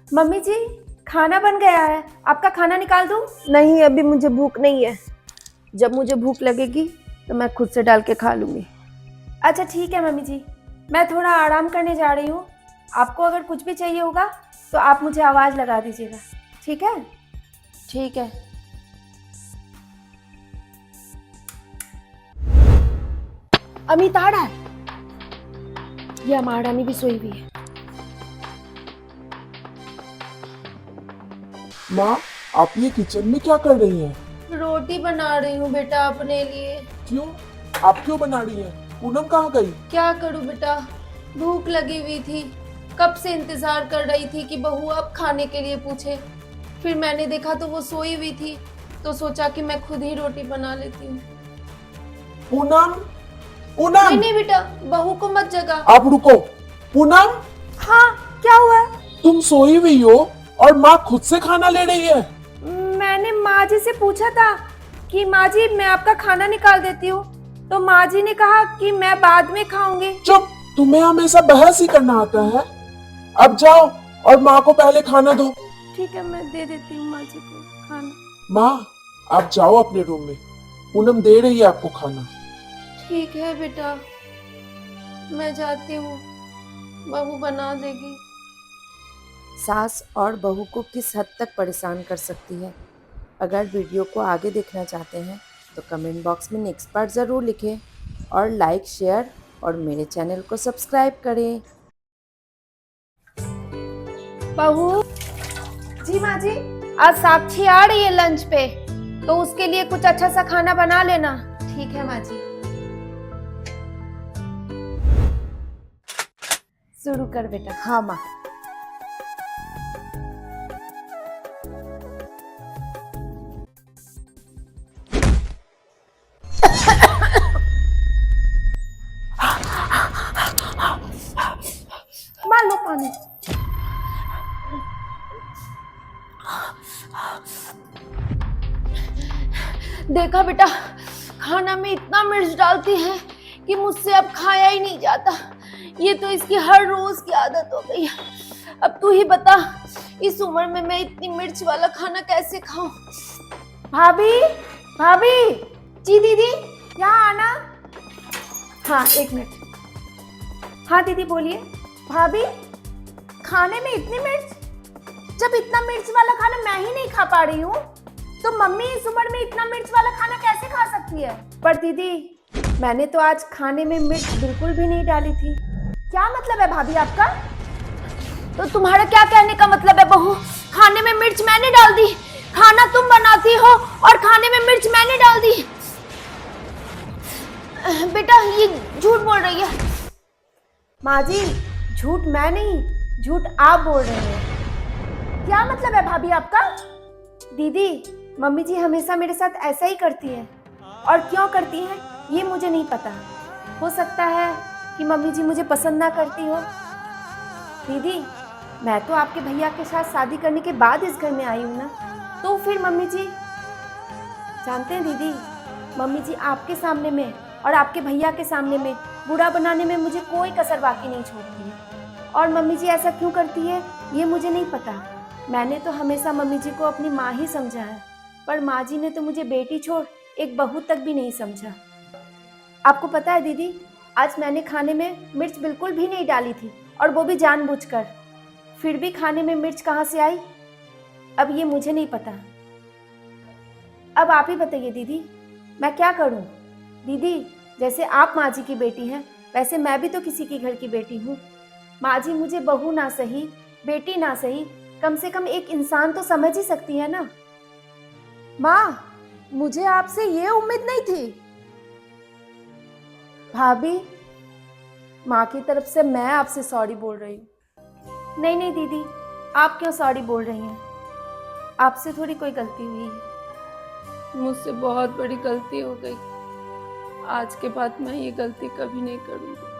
Mummy जी, खाना बन गया है, आपका खाना निकाल दूं? नहीं, अभी मुझे भूख नहीं है। जब मुझे भूख लगेगी तो मैं खुद से डाल के खा लूंगी। अच्छा ठीक है मम्मी जी, मैं थोड़ा आराम करने जा रही हूँ। आपको अगर कुछ भी चाहिए होगा तो आप मुझे आवाज़ लगा दीजिएगा, ठीक है? ठीक है। अमित आ रहा है। ये महारानी भी सोई हुई है। माँ, आप ये किचन में क्या कर रही हैं? रोटी बना रही हूँ बेटा अपने लिए। क्यों? आप क्यों बना रही हैं? पूनम कहाँ गई? क्या करूँ बेटा, भूख लगी हुई थी। कब से इंतजार कर रही थी कि बहू अब खाने के लिए पूछे। फिर मैंने देखा तो वो सोई हुई थी, तो सोचा कि मैं खुद ही रोटी बना लेती हूँ। पूनम, पूनम! नहीं नहीं बेटा, बहू को मत जगा। आप रुको। पूनम, हाँ, क्या हुआ? तुम सोई हुई हो और माँ खुद से खाना ले रही है। मैंने माँ जी से पूछा था कि माँ जी मैं आपका खाना निकाल देती हूँ, तो माँ जी ने कहा कि मैं बाद में खाऊंगी। चुप! तुम्हें हमेशा बहस ही करना आता है। अब जाओ और माँ को पहले खाना दो। ठीक है, मैं दे देती हूँ माँ जी को खाना। माँ, आप जाओ अपने रूम में। पूनम दे रही है आपको खाना। ठीक है बेटा, मैं जाती हूँ, बहू बना देगी। सास और बहू को किस हद तक परेशान कर सकती है। अगर वीडियो को आगे देखना चाहते हैं तो कमेंट बॉक्स में नेक्स्ट पार्ट ज़रूर लिखें और लाइक, शेयर और मेरे चैनल को सब्सक्राइब करें। बहू जी, माँ जी आज साक्षी आ रही है लंच पे, तो उसके लिए कुछ अच्छा सा खाना बना लेना। ठीक है माँ जी। शुरू कर बेटा। हाँ माँ। माँ लो पानी। देखा बेटा, खाना में इतना मिर्च डालती है कि मुझसे अब खाया ही नहीं जाता। ये तो इसकी हर रोज की आदत हो गई है। अब तू ही बता, इस उम्र में मैं इतनी मिर्च वाला खाना कैसे खाऊं? भाभी, भाभी जी, दीदी यहाँ आना। हाँ, एक मिनट। हाँ दीदी बोलिए। भाभी, खाने में इतनी मिर्च? जब इतना मिर्च वाला खाना मैं ही नहीं खा पा रही हूँ, तो मम्मी इस उम्र में इतना मिर्च वाला खाना कैसे खा सकती है? पर दीदी, मैंने तो आज खाने में मिर्च बिल्कुल भी नहीं डाली थी। क्या मतलब है भाभी आपका? तो तुम्हारा क्या कहने का मतलब है बहू? खाने में मिर्च मैंने डाल दी? खाना तुम बनाती हो और खाने में मिर्च मैंने डाल दी? बेटा ये झूठ बोल रही है। माँ जी, झूठ मैं नहीं, झूठ आप बोल रहे हैं। क्या मतलब है भाभी आपका? दीदी, मम्मी जी हमेशा मेरे साथ ऐसा ही करती है, और क्यों करती हैं ये मुझे नहीं पता। हो सकता है कि मम्मी जी मुझे पसंद ना करती हो। दीदी, मैं तो आपके भैया के साथ शादी करने के बाद इस घर में आई हूँ ना, तो फिर मम्मी जी जानते हैं दीदी, मम्मी जी आपके सामने में और आपके भैया के सामने में बुरा बनाने में मुझे कोई कसर बाकी नहीं छोड़ती है। और मम्मी जी ऐसा क्यों करती है ये मुझे नहीं पता। मैंने तो हमेशा मम्मी जी को अपनी माँ ही समझा है, पर माँ जी ने तो मुझे बेटी छोड़ एक बहू तक भी नहीं समझा। आपको पता है दीदी, आज मैंने खाने में मिर्च बिल्कुल भी नहीं डाली थी, और वो भी जानबूझकर। फिर भी खाने में मिर्च कहाँ से आई, अब ये मुझे नहीं पता। अब आप ही बताइए दीदी, मैं क्या करूं? दीदी, जैसे आप माँ जी की बेटी हैं, वैसे मैं भी तो किसी की घर की बेटी हूँ। माँ जी मुझे बहू ना सही, बेटी ना सही, कम से कम एक इंसान तो समझ ही सकती है ना। माँ, मुझे आपसे ये उम्मीद नहीं थी। भाभी, माँ की तरफ से मैं आपसे सॉरी बोल रही हूँ। नहीं नहीं दीदी, आप क्यों सॉरी बोल रही हैं? आपसे थोड़ी कोई गलती हुई है। मुझसे बहुत बड़ी गलती हो गई। आज के बाद मैं ये गलती कभी नहीं करूँगी।